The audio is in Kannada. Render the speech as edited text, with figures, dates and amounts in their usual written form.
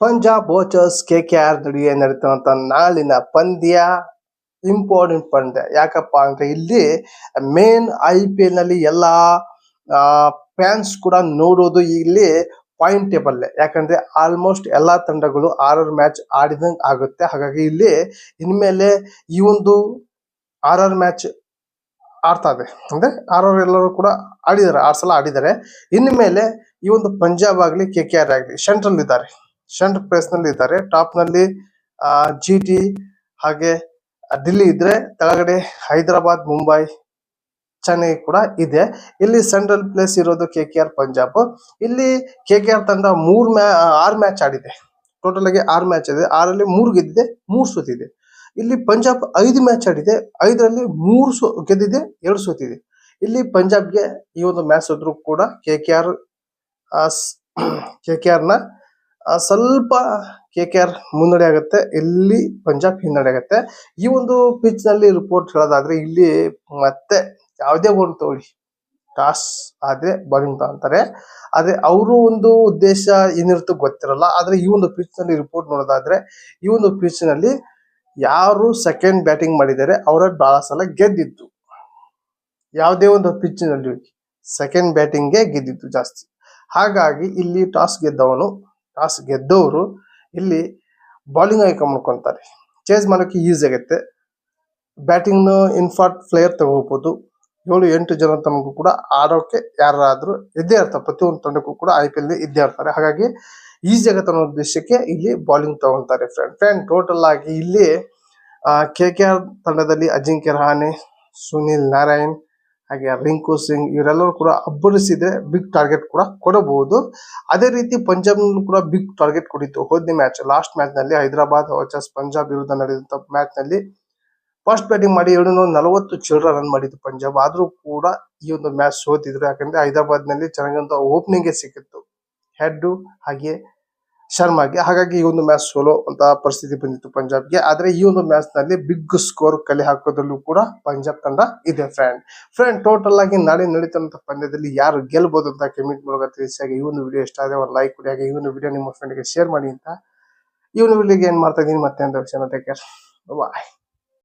ಪಂಜಾಬ್ ವಾಚರ್ಸ್ KKR ನಡುವೆ ನಡೀತಂತ ನಾಳಿನ ಪಂದ್ಯ ಇಂಪಾರ್ಟೆಂಟ್ ಪಂದ್ಯ. ಯಾಕಪ್ಪ ಅಂದ್ರೆ ಇಲ್ಲಿ ಮೇನ್ IPL ನಲ್ಲಿ ಎಲ್ಲಾ ಫ್ಯಾನ್ಸ್ ಕೂಡ ನೋಡೋದು ಇಲ್ಲಿ ಪಾಯಿಂಟ್ ಟೇಬಲ್. ಯಾಕಂದ್ರೆ ಆಲ್ಮೋಸ್ಟ್ ಎಲ್ಲಾ ತಂಡಗಳು 6 ಮ್ಯಾಚ್ ಆಡಿದಂಗ್ ಆಗುತ್ತೆ. ಹಾಗಾಗಿ ಇಲ್ಲಿ ಇನ್ಮೇಲೆ ಈ ಒಂದು 6 ಮ್ಯಾಚ್ ಆಡ್ತಾ ಇದೆ. ಅಂದ್ರೆ 6 ಎಲ್ಲರೂ ಕೂಡ ಆಡಿದ್ದಾರೆ, 6 ಸಲ ಆಡಿದ್ದಾರೆ. ಇನ್ಮೇಲೆ ಈ ಒಂದು ಪಂಜಾಬ್ ಆಗ್ಲಿ KKR ಆಗ್ಲಿ ಸೆಂಟ್ರಲ್ ಇದ್ದಾರೆ, ಸೆಂಟ್ರಲ್ ಪ್ಲೇಸ್ ನಲ್ಲಿ ಇದ್ದಾರೆ. ಟಾಪ್ ನಲ್ಲಿ GT ಹಾಗೆ ఢిల్లీ ಇದ್ರೆ, ಕೆಳಗಡೆ ಹೈದರಾಬಾದ್, ಮುಂಬೈ, ಚೆನ್ನೈ ಕೂಡ ಇದೆ. ಇಲ್ಲಿ ಸೆಂಟ್ರಲ್ ಪ್ಲೇಸ್ ಇರೋದು KKR ಪಂಜಾಬ್. ಇಲ್ಲಿ KKR ತಂಡ 6 ಮ್ಯಾಚ್ ಆಡಿದೆ. ಟೋಟಲ್ ಆಗಿ 6 ಮ್ಯಾಚ್ ಇದೆ. 6ರಲ್ಲಿ 3 ಗೆದ್ದಿದೆ, 3 ಸೋತಿದೆ. ಇಲ್ಲಿ ಪಂಜಾಬ್ 5 ಮ್ಯಾಚ್ ಆಡಿದೆ, 5ರಲ್ಲಿ 3 ಗೆದ್ದಿದೆ, 2 ಸೋತಿದೆ. ಇಲ್ಲಿ ಪಂಜಾಬ್ಗೆ ಈ ಒಂದು ಮ್ಯಾಚ್ ಸೋತ್ರು ಕೂಡ KKR ನ ಸ್ವಲ್ಪ KKR ಮುನ್ನಡೆ ಆಗುತ್ತೆ, ಇಲ್ಲಿ ಪಂಜಾಬ್ ಹಿನ್ನಡೆ ಆಗುತ್ತೆ. ಈ ಒಂದು ಪಿಚ್ ನಲ್ಲಿ ರಿಪೋರ್ಟ್ ಹೇಳೋದಾದ್ರೆ ಇಲ್ಲಿ ಮತ್ತೆ ಯಾವುದೇ ಒಂದು ತಗೊಳ್ಳಿ, ಟಾಸ್ ಆದ್ರೆ ಬೌಲಿಂಗ್ ತಗೊಂತಾರೆ. ಆದ್ರೆ ಅವರು ಒಂದು ಉದ್ದೇಶ ಏನಿರುತ್ತೋ ಗೊತ್ತಿರಲ್ಲ. ಆದ್ರೆ ಈ ಒಂದು ಪಿಚ್ ನಲ್ಲಿ ರಿಪೋರ್ಟ್ ನೋಡೋದಾದ್ರೆ ಈ ಒಂದು ಪಿಚ್ ನಲ್ಲಿ ಯಾರು ಸೆಕೆಂಡ್ ಬ್ಯಾಟಿಂಗ್ ಮಾಡಿದ್ದಾರೆ ಅವರ ಬಹಳ ಸಲ ಗೆದ್ದಿತ್ತು. ಯಾವುದೇ ಒಂದು ಪಿಚ್ ನಲ್ಲಿ ಸೆಕೆಂಡ್ ಬ್ಯಾಟಿಂಗ್ ಗೆ ಗೆದ್ದಿತ್ತು ಜಾಸ್ತಿ. ಹಾಗಾಗಿ ಇಲ್ಲಿ ಟಾಸ್ ಗೆದ್ದವರು ಇಲ್ಲಿ ಬೌಲಿಂಗ್ ಆಯ್ಕೆ ಮಾಡ್ಕೊಂತಾರೆ. ಚೇಸ್ ಮಾಡೋಕೆ ಈಸಿ ಆಗುತ್ತೆ. ಬ್ಯಾಟಿಂಗ್ ಇನ್ಫಾರ್ಟ್ ಪ್ಲೇಯರ್ ತಗೋಬಹುದು. 7-8 ಜನ ತನಗೂ ಕೂಡ ಆಡೋಕೆ ಯಾರಾದ್ರೂ ಇದ್ದೇ ಇರ್ತಾರೆ. ಪ್ರತಿಯೊಂದು ತಂಡಕ್ಕೂ ಕೂಡ IPL ಇದ್ದೇ ಇರ್ತಾರೆ. ಹಾಗಾಗಿ ಈಸಿ ಆಗತ್ತೆ ಅನ್ನೋ ಉದ್ದೇಶಕ್ಕೆ ಇಲ್ಲಿ ಬೌಲಿಂಗ್ ತಗೊಂತಾರೆ. ಫ್ರೆಂಡ್ ಟೋಟಲ್ ಆಗಿ ಇಲ್ಲಿ KKR ತಂಡದಲ್ಲಿ ಅಜಿಂಕ್ಯ ರಹಾನೆ, ಸುನಿಲ್ ನಾರಾಯಣ್ ಹಾಗೆ ರಿಂಕು ಸಿಂಗ್ ಇವರೆಲ್ಲರೂ ಕೂಡ ಅಬ್ಬರಿಸಿದ್ರೆ ಬಿಗ್ ಟಾರ್ಗೆಟ್ ಕೂಡ ಕೊಡಬಹುದು. ಅದೇ ರೀತಿ ಪಂಜಾಬ್ ಕೂಡ ಬಿಗ್ ಟಾರ್ಗೆಟ್ ಕೊಡಿತ್ತು. ಹೋದ್ನೇ ಮ್ಯಾಚ್, ಲಾಸ್ಟ್ ಮ್ಯಾಚ್ ನಲ್ಲಿ ಹೈದರಾಬಾದ್ ವರ್ಸಸ್ ಪಂಜಾಬ್ ವಿರುದ್ಧ ನಡೆದಂತ ಮ್ಯಾಚ್ ನಲ್ಲಿ ಫಸ್ಟ್ ಬ್ಯಾಟಿಂಗ್ ಮಾಡಿ 240 ಚಿಲ್ಲರ ರನ್ ಮಾಡಿತ್ತು ಪಂಜಾಬ್. ಆದ್ರೂ ಕೂಡ ಈ ಒಂದು ಮ್ಯಾಚ್ ಸೋತಿದ್ರು. ಯಾಕಂದ್ರೆ ಹೈದರಾಬಾದ್ ನಲ್ಲಿ ಚೆನ್ನಾಗಿಂತ ಓಪನಿಂಗ್ ಸಿಕ್ಕಿತ್ತು ಹೆಡ್ ಹಾಗೆ ಶರ್ಮಾಗೆ. ಹಾಗಾಗಿ ಈ ಒಂದು ಮ್ಯಾಚ್ ಸೋಲೋ ಅಂತ ಪರಿಸ್ಥಿತಿ ಬಂದಿತ್ತು ಪಂಜಾಬ್ಗೆ. ಆದ್ರೆ ಈ ಒಂದು ಮ್ಯಾಚ್ ನಲ್ಲಿ ಬಿಗ್ ಸ್ಕೋರ್ ಕಲೆ ಹಾಕೋದ್ರಲ್ಲೂ ಕೂಡ ಪಂಜಾಬ್ ತಂಡ ಇದೆ. ಫ್ರೆಂಡ್ ಟೋಟಲ್ ಆಗಿ ನಾಳೆ ನಡೀತಂತ ಪಂದ್ಯದಲ್ಲಿ ಯಾರು ಗೆಲ್ಬಹುದು ಅಂತ ಕಮೆಂಟ್ ಮೂಲಕ ತಿಳಿಸಿ. ಹಾಗೆ ಈ ಒಂದು ವಿಡಿಯೋ ಇಷ್ಟ ಆದ್ರೆ ಒಂದು ಲೈಕ್ ಕೊಡಿ. ಹಾಗೆ ಈ ಒಂದು ವಿಡಿಯೋ ನಿಮ್ಮ ಫ್ರೆಂಡ್ಗೆ ಶೇರ್ ಮಾಡಿ ಅಂತ ಈ ಒಂದು ವಿಡಿಯೋಗೆ ಏನ್ ಮಾಡ್ತಾ ಇದೀನಿ ಮತ್ತೆ ಅಂತ ವಿಷಯ. ಟೇಕ್ ಕೇರ್, ಬಾಯ್.